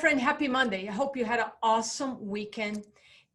friend, happy Monday. I hope you had an awesome weekend.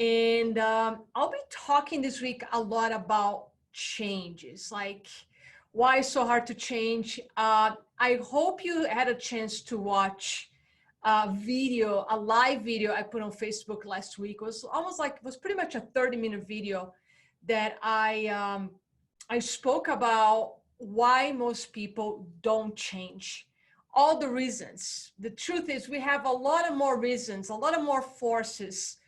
And I'll be talking this week a lot about changes, like why it's so hard to change. I hope you had a chance to watch a live video I put on Facebook last week. It was almost like, it was pretty much a 30-minute video that I spoke about why most people don't change. All the reasons. The truth is we have a lot of more reasons, a lot of more forces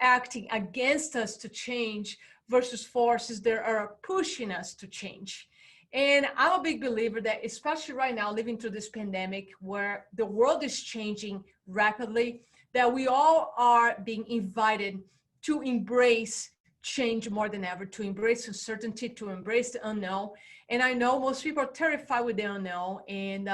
acting against us to change versus forces that are pushing us to change. And I'm a big believer that, especially right now, living through this pandemic where the world is changing rapidly, that we all are being invited to embrace change more than ever, to embrace uncertainty, to embrace the unknown. And I know most people are terrified with the unknown, and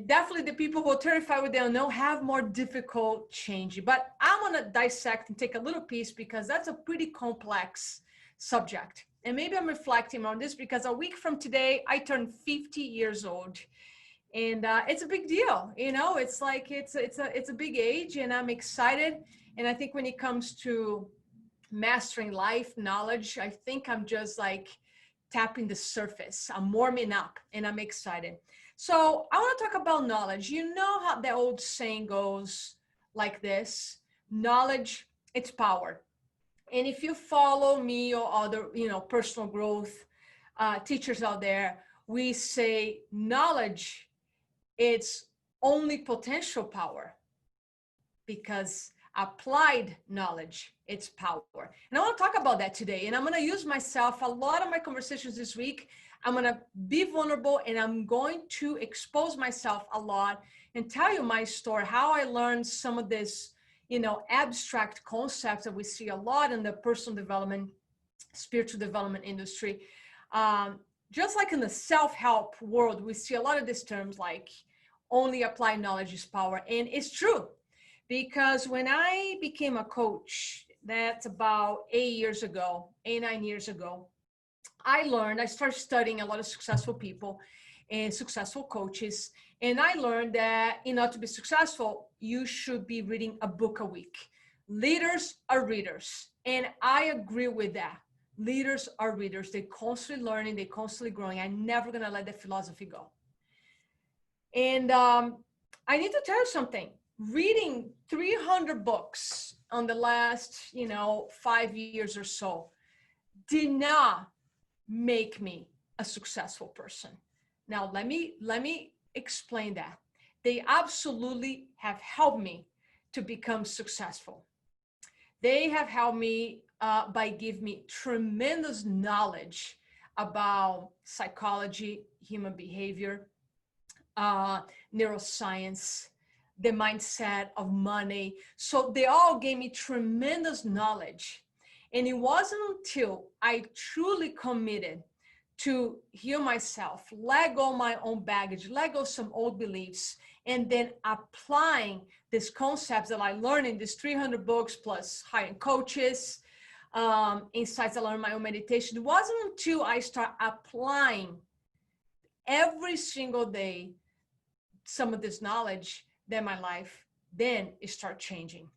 definitely the people who are terrified with the unknown have more difficult changing. But I'm gonna dissect and take a little piece because that's a pretty complex subject. And maybe I'm reflecting on this because a week from today, I turn 50 years old. And it's a big deal, you know, it's like, it's a big age, and I'm excited. And I think when it comes to mastering life knowledge, I think I'm just like tapping the surface. I'm warming up and I'm excited. So I want to talk about knowledge. You know how the old saying goes like this: knowledge, it's power. And if you follow me or other, personal growth teachers out there, we say knowledge, it's only potential power, because applied knowledge, it's power. And I want to talk about that today. And I'm going to use myself. A lot of my conversations this week, I'm going to be vulnerable, and I'm going to expose myself a lot and tell you my story, how I learned some of this, abstract concepts that we see a lot in the personal development, spiritual development industry. Just like in the self-help world, we see a lot of these terms like only applied knowledge is power. And it's true. Because when I became a coach, that's about 9 years ago, I started studying a lot of successful people and successful coaches. And I learned that in order to be successful, you should be reading a book a week. Leaders are readers. And I agree with that. Leaders are readers. They're constantly learning. They're constantly growing. I'm never going to let that philosophy go. And I need to tell you something. Reading 300 books on the last, 5 years or so did not make me a successful person. Now, let me explain that. They absolutely have helped me to become successful. They have helped me by giving me tremendous knowledge about psychology, human behavior, neuroscience, the mindset of money. So they all gave me tremendous knowledge. And it wasn't until I truly committed to heal myself, let go my own baggage, let go some old beliefs, and then applying these concepts that I learned in these 300 books, plus hiring coaches, insights I learned in my own meditation. It wasn't until I start applying every single day some of this knowledge that my life then start changing.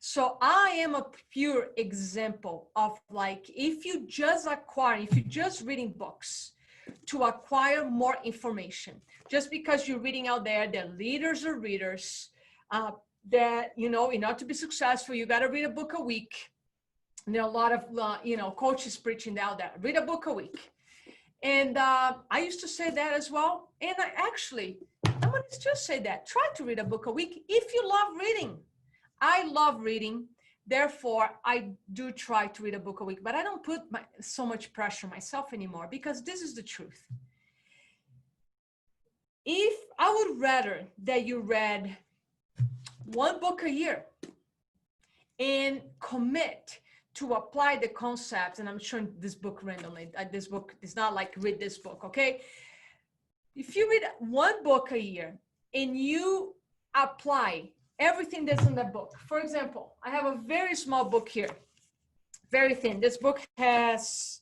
So I am a pure example of, like, if you just reading books to acquire more information, just because you're reading out there that leaders are readers, that, in order to be successful, you got to read a book a week. And there are a lot of, coaches preaching out there, read a book a week. And I used to say that as well. And I'm going to just say that. Try to read a book a week if you love reading. I love reading. Therefore, I do try to read a book a week. But I don't put so much pressure on myself anymore, because this is the truth. If I would rather that you read one book a year and commit to apply the concepts, and I'm showing this book randomly. This book is not like read this book, okay? If you read one book a year and you apply everything that's in that book. For example, I have a very small book here, very thin. This book has,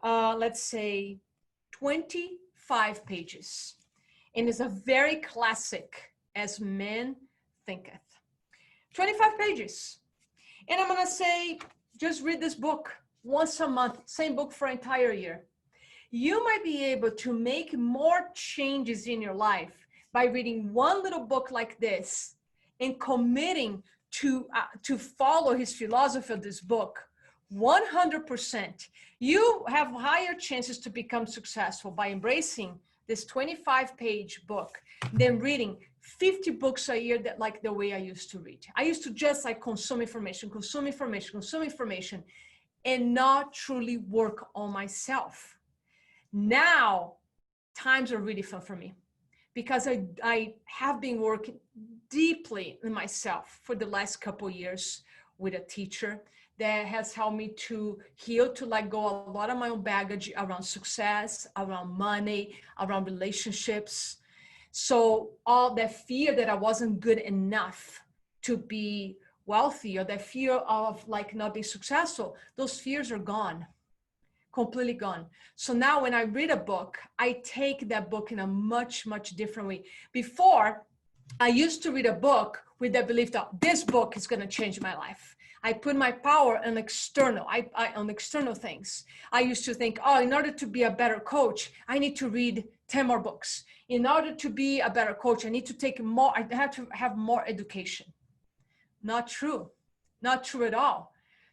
let's say, 25 pages. And it's a very classic as man thinketh. 25 pages. And I'm going to say, just read this book once a month, same book for an entire year. You might be able to make more changes in your life by reading one little book like this and committing to follow his philosophy of this book 100%. You have higher chances to become successful by embracing this 25-page book than reading 50 books a year, that like the way I used to read. I used to just like consume information, and not truly work on myself. Now, times are really fun for me because I have been working deeply in myself for the last couple of years with a teacher that has helped me to heal, to let go a lot of my own baggage around success, around money, around relationships. So all that fear that I wasn't good enough to be wealthy, or that fear of like not being successful, those fears are gone, completely gone. So now when I read a book, I take that book in a much, much different way. Before, I used to read a book with the belief that this book is going to change my life. I put my power on external things. I used to think, oh, in order to be a better coach, I need to read 10 more books. In order to be a better coach, I need to take more, I have to have more education. Not true. Not true at all.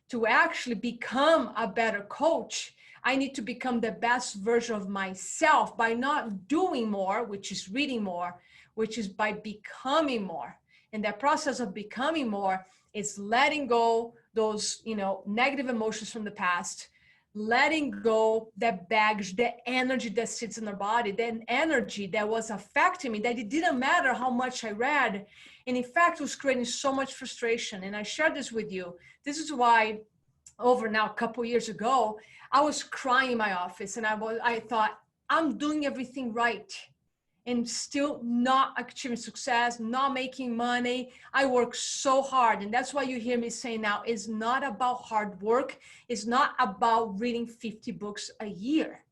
To actually become a better coach, I need to become the best version of myself by not doing more, which is reading more, which is by becoming more. And that process of becoming more is letting go those, negative emotions from the past, letting go that baggage, that energy that sits in our body, that energy that was affecting me, that it didn't matter how much I read. And in fact, it was creating so much frustration. And I shared this with you. This is why over now, a couple of years ago, I was crying in my office and I thought, I'm doing everything right and still not achieving success, not making money. I work so hard. And that's why you hear me say now, it's not about hard work. It's not about reading 50 books a year.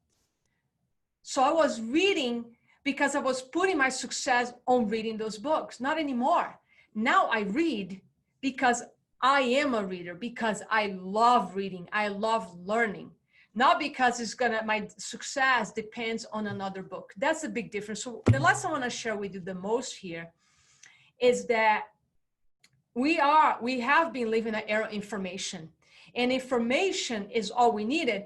So I was reading because I was putting my success on reading those books. Not anymore. Now I read because I am a reader, because I love reading. I love learning. Not because my success depends on another book. That's a big difference. So the lesson I want to share with you the most here is that we have been living an era of information, and information is all we needed.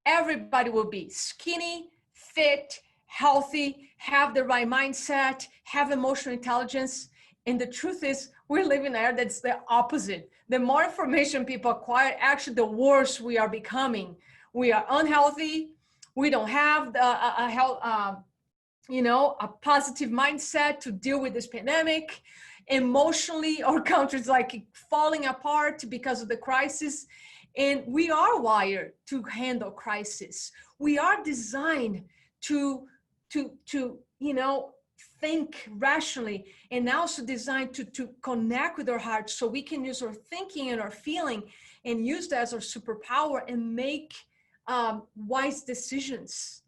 Everybody will be skinny, fit, healthy, have the right mindset, have emotional intelligence. And the truth is, we're living in an era that's the opposite. The more information people acquire, actually, the worse we are becoming. We are unhealthy. We don't have a positive mindset to deal with this pandemic. Emotionally, our country's like falling apart because of the crisis. And we are wired to handle crisis. We are designed to think rationally, and also designed to connect with our hearts, so we can use our thinking and our feeling and use that as our superpower and make wise decisions,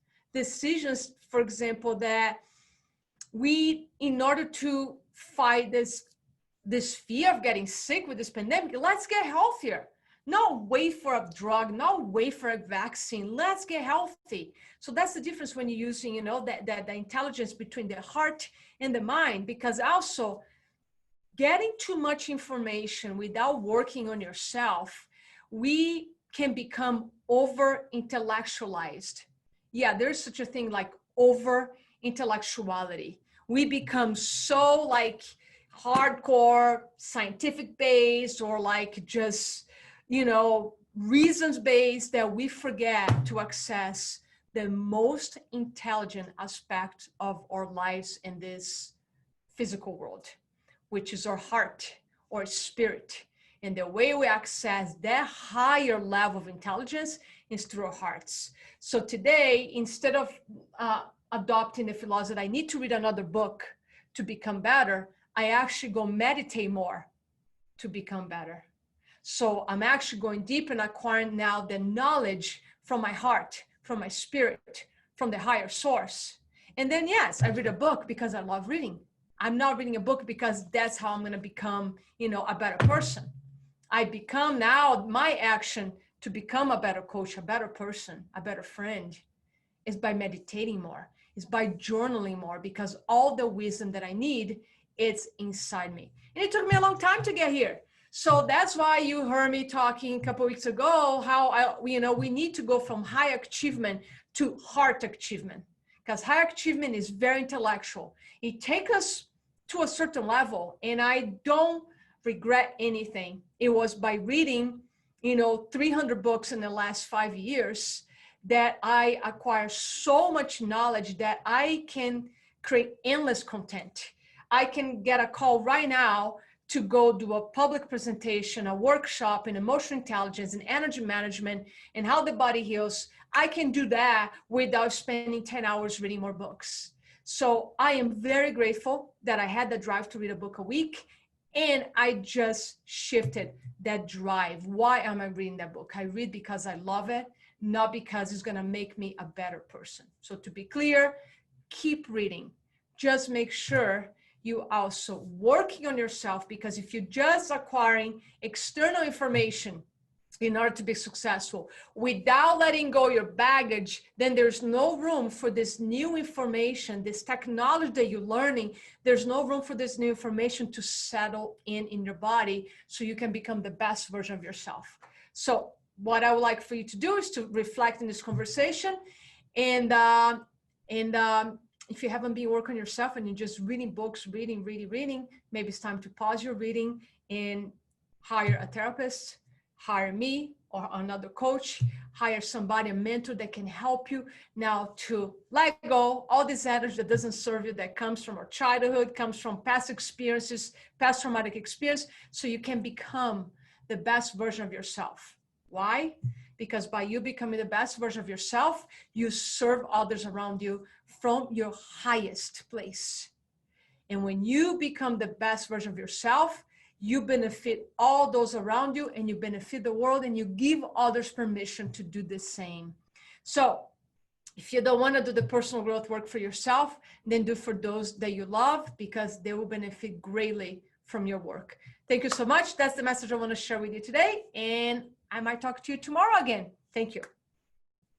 for example, that in order to fight this fear of getting sick with this pandemic, let's get healthier. Not wait for a drug, not wait for a vaccine. Let's get healthy. So that's the difference when you're using, the intelligence between the heart and the mind, because also getting too much information without working on yourself, we can become over intellectualized. Yeah, there's such a thing like over intellectuality. We become so like hardcore scientific based, or like just, reasons based, that we forget to access the most intelligent aspect of our lives in this physical world, which is our heart or spirit. And the way we access that higher level of intelligence is through our hearts. So today, instead of adopting the philosophy that I need to read another book to become better, I actually go meditate more to become better. So I'm actually going deep and acquiring now the knowledge from my heart, from my spirit, from the higher source. And then, yes, I read a book because I love reading. I'm not reading a book because that's how I'm going to become, you know, a better person. I become now, my action to become a better coach, a better person, a better friend is by meditating more, is by journaling more, because all the wisdom that I need, it's inside me. And it took me a long time to get here. So that's why you heard me talking a couple of weeks ago, how we need to go from high achievement to heart achievement, because high achievement is very intellectual. It takes us to a certain level, and I don't regret anything. It was by reading, 300 books in the last 5 years that I acquire so much knowledge that I can create endless content. I can get a call right now to go do a public presentation, a workshop in emotional intelligence and energy management and how the body heals. I can do that without spending 10 hours reading more books. So I am very grateful that I had the drive to read a book a week, and I just shifted that drive. Why am I reading that book? I read because I love it, not because it's going to make me a better person. So to be clear, keep reading. Just make sure you also working on yourself, because if you're just acquiring external information in order to be successful without letting go your baggage, then there's no room for this new information, this technology that you're learning. There's no room for this new information to settle in your body so you can become the best version of yourself. So what I would like for you to do is to reflect in this conversation, and if you haven't been working on yourself and you're just reading books, reading, maybe it's time to pause your reading and hire a therapist, hire me or another coach, hire somebody, a mentor that can help you now to let go all this energy that doesn't serve you, that comes from our childhood, comes from past experiences, past traumatic experience, so you can become the best version of yourself. Why? Because by you becoming the best version of yourself, you serve others around you from your highest place. And when you become the best version of yourself, you benefit all those around you, and you benefit the world, and you give others permission to do the same. So if you don't want to do the personal growth work for yourself, then do for those that you love, because they will benefit greatly from your work. Thank you so much. That's the message I want to share with you today. And I might talk to you tomorrow again. Thank you.